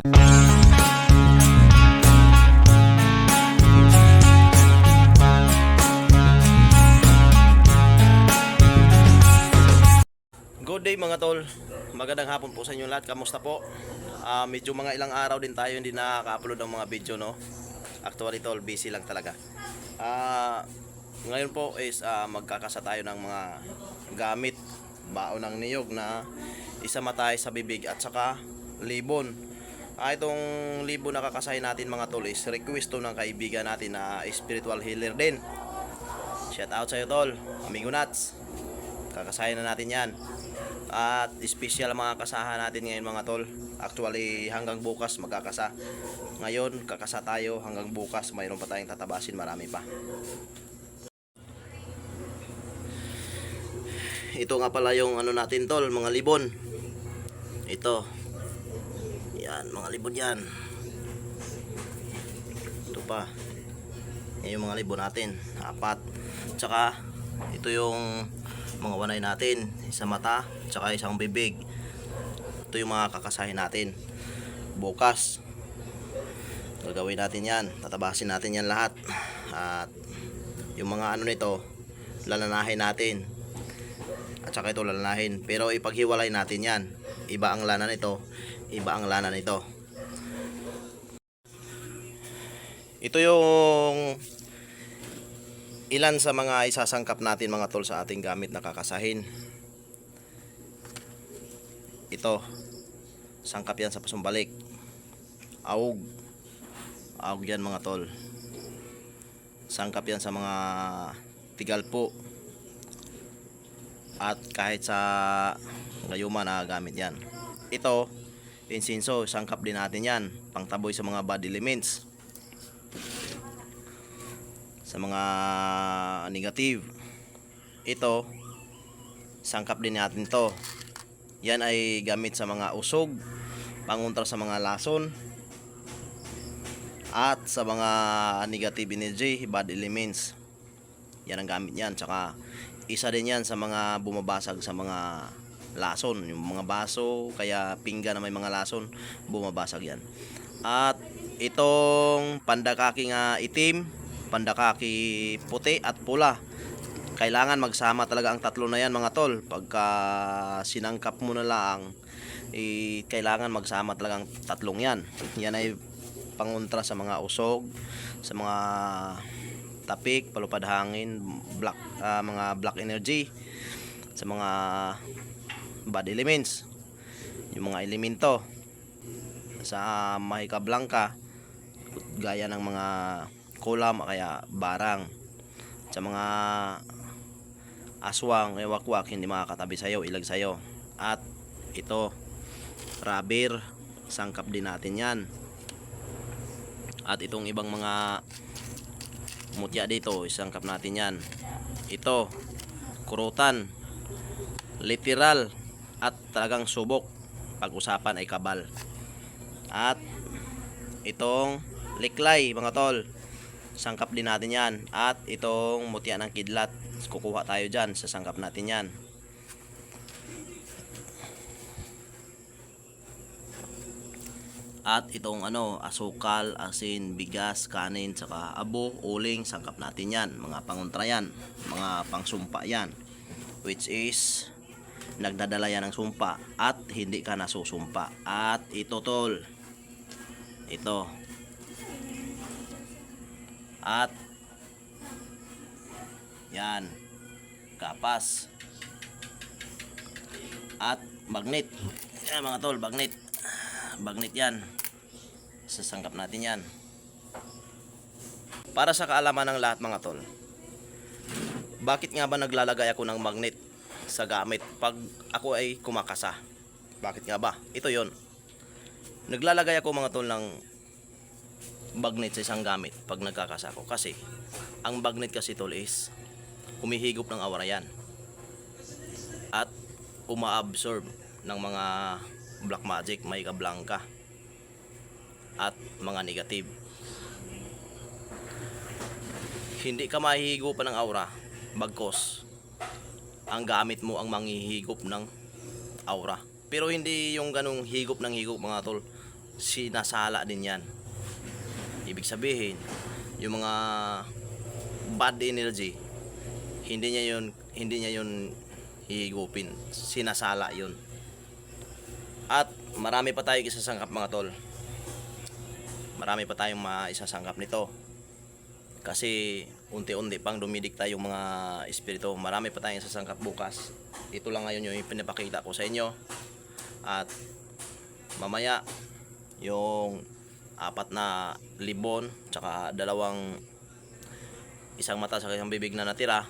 Good day mga tol, magandang hapon po sa inyo lahat. Kamusta po? Medyo mga ilang araw din tayo hindi nakaka-upload ng mga video, no? Actually tol, busy lang talaga. Ngayon po is magkakasa tayo ng mga gamit, baon ng niyog na isamatay sa bibig at saka libon. Itong libon na kakasahin natin mga tol is request to ng kaibigan natin na spiritual healer din. Shout out sa iyo tol, amigo nuts. Kakasahin na natin yan. At special mga kasahan natin ngayon mga tol. Actually hanggang bukas magkakasa. Ngayon kakasa tayo, hanggang bukas mayroon pa tayong tatabasin, marami pa. Ito nga pala yung ano natin tol, mga libon. Ito. Yan, mga libon yan. Ito pa. Yan yung mga libon natin, 4. Tsaka ito yung mga wanay natin, isa mata tsaka isang bibig. Ito yung mga kakasahin natin bukas. Gagawin natin yan, tatabasin natin yan lahat. At yung mga ano nito lalanahin natin, at saka ito lalanahin, pero ipaghiwalay natin yan. Iba ang lana nito, iba ang lana nito. Ito yung ilan sa mga isasangkap natin mga tol sa ating gamit na kakasahin. Ito, sangkap yan sa pasumbalik. Aug yan mga tol. Sangkap yan sa mga tigalpo. At kahit sa gayuma na gamit yan. Ito, insinso, sangkap din natin yan. Pangtaboy sa mga body elements, sa mga negative. Ito, sangkap din natin to. Yan ay gamit sa mga usog, pangontra sa mga lason, at sa mga negative energy, bad elements. Yan ang gamit yan. Tsaka isa din yan sa mga bumabasag sa mga lason, yung mga baso, kaya pinggan na may mga lason, bumabasag yan. At itong pandakaki nga itim, pandakaki puti at pula, kailangan magsama talaga ang tatlo na yan mga tol. Pagka sinangkap mo na lang, kailangan magsama talaga ang tatlong yan. Yan ay pangontra sa mga usog, sa mga tapik, palupad hangin, black, mga black energy, sa mga bad elements, yung mga elemento sa mahika blanca, gaya ng mga kulam kaya barang, sa mga aswang, wakwak, hindi makakatabi sa'yo, ilag sa'yo. At ito, rubber, sangkap din natin yan. At itong ibang mga mutya dito, isangkap natin yan. Ito, kurutan, literal, at talagang subok. Pag-usapan ay kabal. At itong liklay mga tol, sangkap din natin yan. At itong mutya ng kidlat, kukuha tayo dyan, sasangkap natin yan. At itong asukal, asin, bigas, kanin, saka abo, uling, sangkap natin yan. Mga pangontra yan, mga pangsumpa yan, which is nagdadala yan ng sumpa at hindi ka nasusumpa. At ito tol, ito, at yan, kapas, at magnet yan mga tol, magnet yan, sasangkap natin yan. Para sa kaalaman ng lahat mga tol, bakit nga ba naglalagay ako ng magnet sa gamit pag ako ay kumakasa? Bakit nga ba? Ito yon, naglalagay ako mga tol ng magnet sa isang gamit pag nagkakasa ko, kasi ang magnet kasi tol is humihigop ng aura yan at umaabsorb ng mga black magic, mahika blanca, at mga negative. Hindi ka mahihigupan ng aura, bagkos ang gamit mo ang manghihigop ng aura. Pero hindi yung ganong higop ng higop mga tol. sinasala din yan. Ibig sabihin, yung mga bad energy, hindi niya yun higupin, sinasala yun. At marami pa tayong isasangkap mga tol. Marami pa tayong maisasangkap nito. Kasi unti-unti pang dumidikta yung mga espiritu. Marami pa tayong isasangkap bukas. Ito lang ngayon yung pinapakita ko sa inyo. At mamaya yung 4 na libon tsaka isang mata sa isang bibig na natira,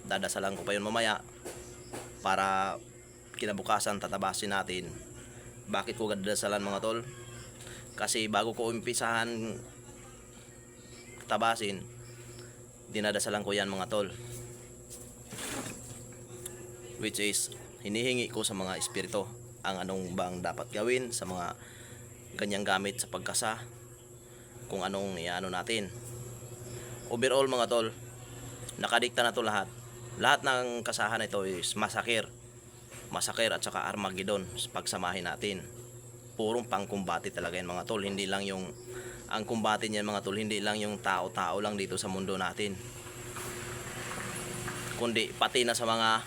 dadasalan ko pa yun mamaya para kinabukasan tatabasin natin. Bakit ko dadasalan mga tol? Kasi bago ko umpisahan tabasin, dinadasalan ko yan mga tol, which is hinihingi ko sa mga espiritu ang anong bang dapat gawin sa mga ganyang gamit sa pagkasa, kung anong iano natin. Overall mga tol, nakadikta na to lahat ng kasahan na ito is masakir at saka Armageddon. Pagsamahin natin, purong pangkumbati talaga yan mga tol. Hindi lang yung ang kumbati niyan mga tol, hindi lang yung tao lang dito sa mundo natin, kundi pati na sa mga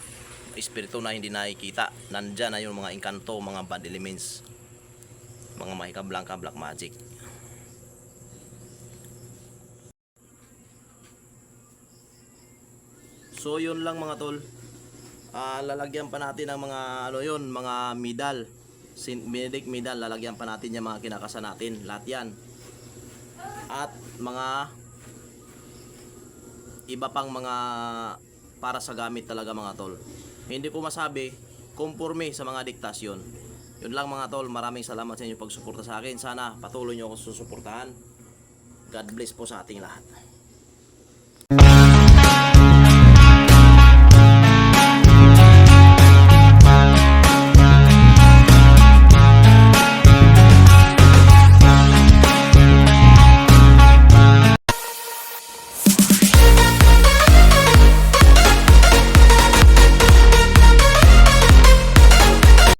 espiritu na hindi nakikita. Nandyan na yung mga engkanto, mga bad elements, mga mahika blanca, black magic. So yun lang mga tol. Lalagyan pa natin ng mga mga medal, Benedict medal, lalagyan pa natin yung mga kinakasa natin, lahat yan. At mga iba pang mga para sa gamit talaga mga tol. Hindi ko masabi conforme sa mga diktasyon. Yun lang mga tol, maraming salamat sa inyo pagsuporta sa akin. Sana patuloy nyo ako susuportahan. God bless po sa ating lahat.